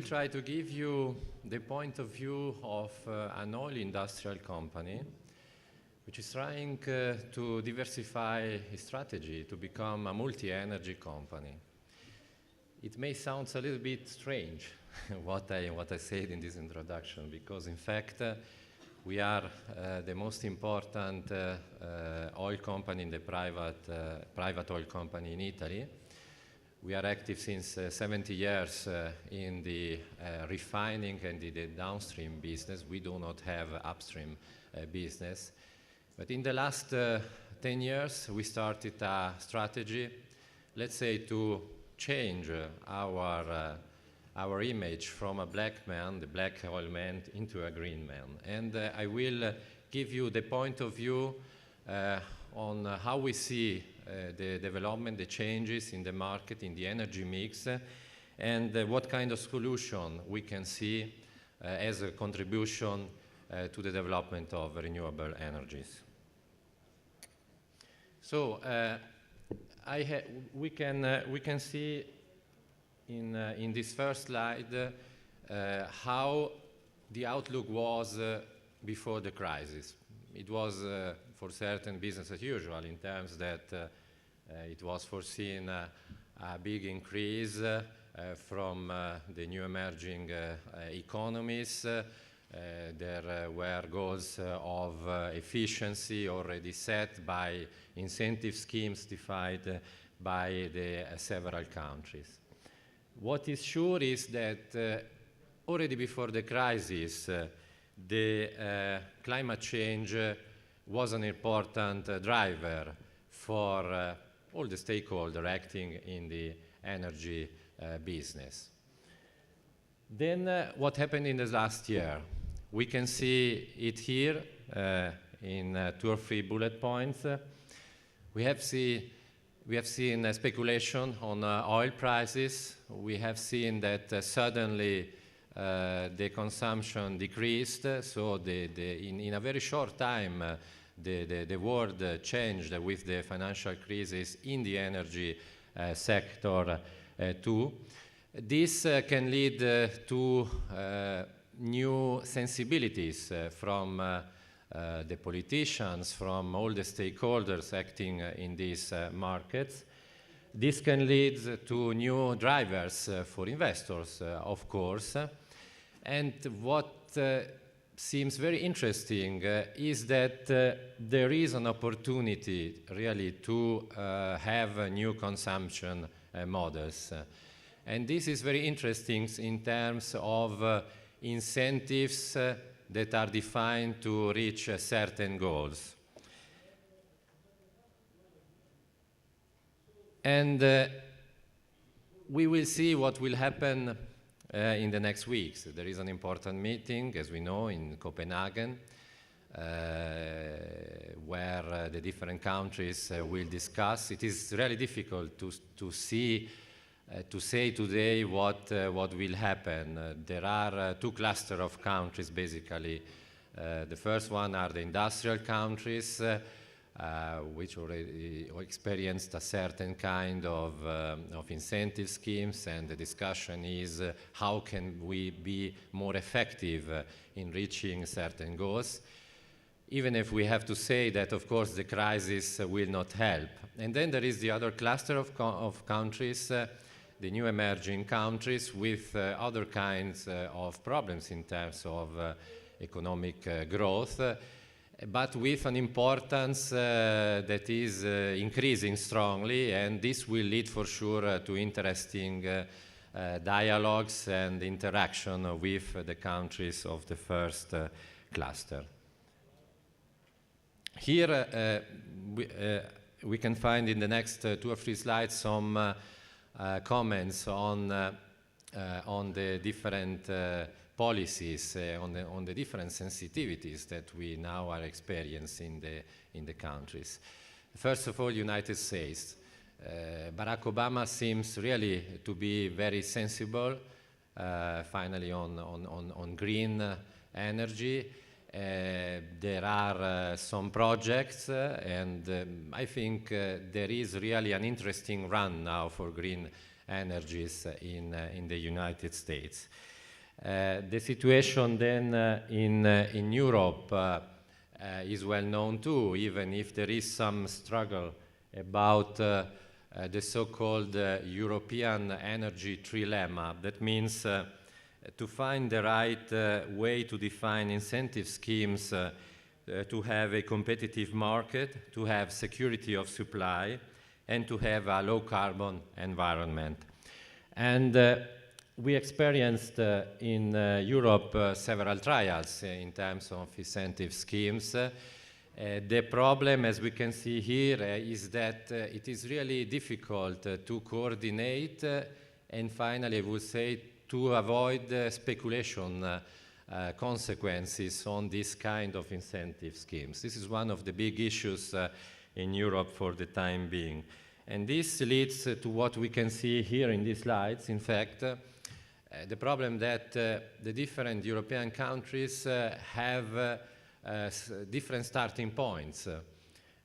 try to give you the point of view of an oil industrial company which is trying to diversify its strategy to become a multi-energy company. It may sound a little bit strange what I said in this introduction, because in fact we are the most important oil company in the private oil company in Italy. We are active since 70 years in the refining and the downstream business. We do not have upstream business. But in the last 10 years, we started a strategy, let's say, to change our image from a black man, the black oil man, into a green man. And I will give you the point of view on how we see the development, the changes in the market, in the energy mix, and what kind of solution we can see as a contribution to the development of renewable energies. So we can see in this first slide how the outlook was before the crisis. It was for certain business as usual, in terms that it was foreseen a big increase from the new emerging economies. There were goals of efficiency already set by incentive schemes defined by the several countries. What is sure is that already before the crisis, the climate change was an important driver for all the stakeholders acting in the energy business. Then what happened in the last year? We can see it here in 2 or 3 bullet points. We have seen speculation on oil prices. We have seen that suddenly the consumption decreased, so in a very short time the world changed with the financial crisis in the energy sector too. This can lead to new sensibilities from the politicians, from all the stakeholders acting in these markets. This can lead to new drivers for investors, of course. And what seems very interesting is that there is an opportunity really to have new consumption models. And this is very interesting in terms of incentives that are defined to reach certain goals. And we will see what will happen in the next weeks. There is an important meeting, as we know, in Copenhagen, where the different countries will discuss. It is really difficult to say today what will happen. There are 2 clusters of countries, basically. The first one are the industrial countries, which already experienced a certain kind of incentive schemes, and the discussion is how can we be more effective in reaching certain goals, even if we have to say that, of course, the crisis will not help. And then there is the other cluster of countries, the new emerging countries, with other kinds of problems in terms of economic growth, but with an importance that is increasing strongly, and this will lead for sure to interesting dialogues and interaction with the countries of the first cluster. Here we can find in the next 2 or 3 slides some comments on the different policies, on the different sensitivities that we now are experiencing in the countries. First of all, United States. Barack Obama seems really to be very sensible, finally, on green energy. There are some projects, and I think there is really an interesting run now for green energies in the United States. The situation then in Europe is well known too, even if there is some struggle about the so-called European energy trilemma. That means to find the right way to define incentive schemes to have a competitive market, to have security of supply, and to have a low-carbon environment. And we experienced in Europe several trials in terms of incentive schemes. The problem, as we can see here, is that it is really difficult to coordinate and finally, I would say, to avoid speculation consequences on this kind of incentive schemes. This is one of the big issues in Europe for the time being. And this leads to what we can see here in these slides. In fact, the problem that the different European countries have different starting points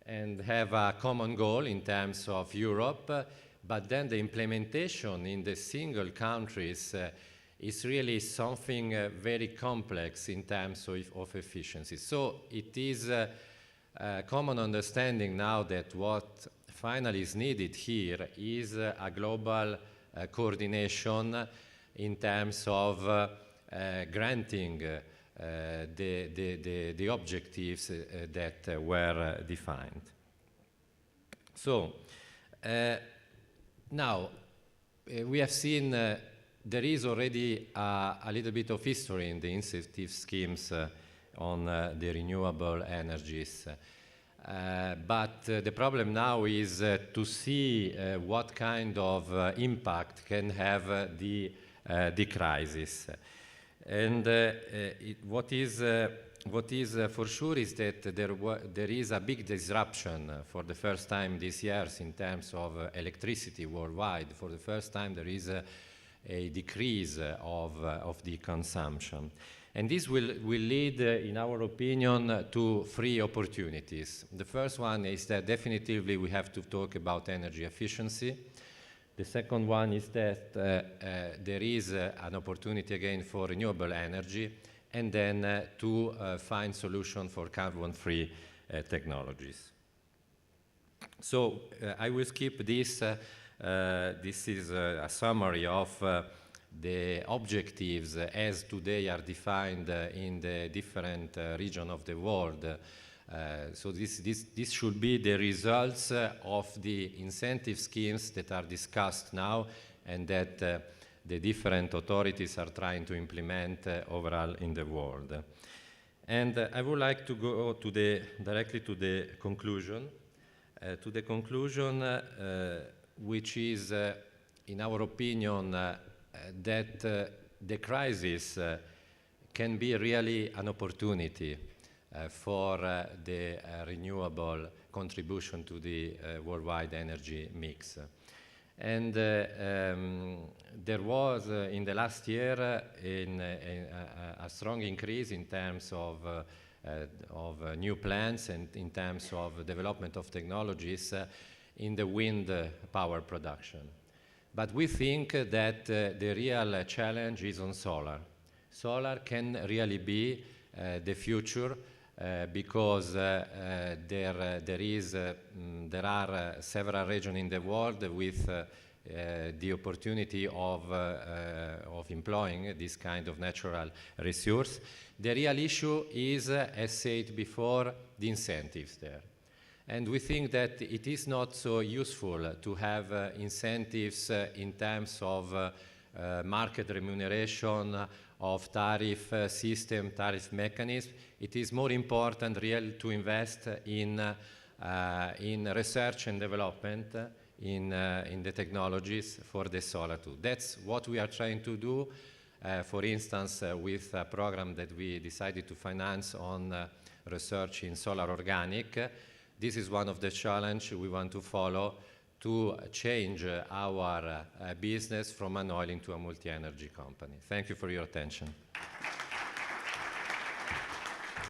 and have a common goal in terms of Europe, but then the implementation in the single countries is really something very complex in terms of efficiency. So it is a common understanding now that what finally is needed here is a global coordination in terms of granting the objectives that were defined. So now we have seen there is already a little bit of history in the incentive schemes on the renewable energies. But the problem now is to see what kind of impact can have the crisis. And what is for sure is that there is a big disruption for the first time this year in terms of electricity worldwide. For the first time there is a decrease of the consumption. And this will lead, in our opinion, to three opportunities. The first one is that definitively we have to talk about energy efficiency. The second one is that there is an opportunity again for renewable energy, and then to find solutions for carbon-free technologies. So I will skip this. This is a summary of the objectives as today are defined in the different regions of the world. So this should be the results of the incentive schemes that are discussed now and that the different authorities are trying to implement overall in the world. And I would like to go to directly to the conclusion. Which is, in our opinion, that the crisis can be really an opportunity for the renewable contribution to the worldwide energy mix. And there was, in the last year, a strong increase in terms of new plants and in terms of development of technologies in the wind power production. But we think that the real challenge is on solar. Solar can really be the future because there are several regions in the world with the opportunity of employing this kind of natural resource. The real issue is, as said before, the incentives there. And we think that it is not so useful to have incentives in terms of market remuneration, of tariff system, tariff mechanism. It is more important really to invest in research and development in the technologies for the solar too. That's what we are trying to do, for instance, with a program that we decided to finance on research in solar organic. This is one of the challenges we want to follow to change our business from an oil into a multi-energy company. Thank you for your attention.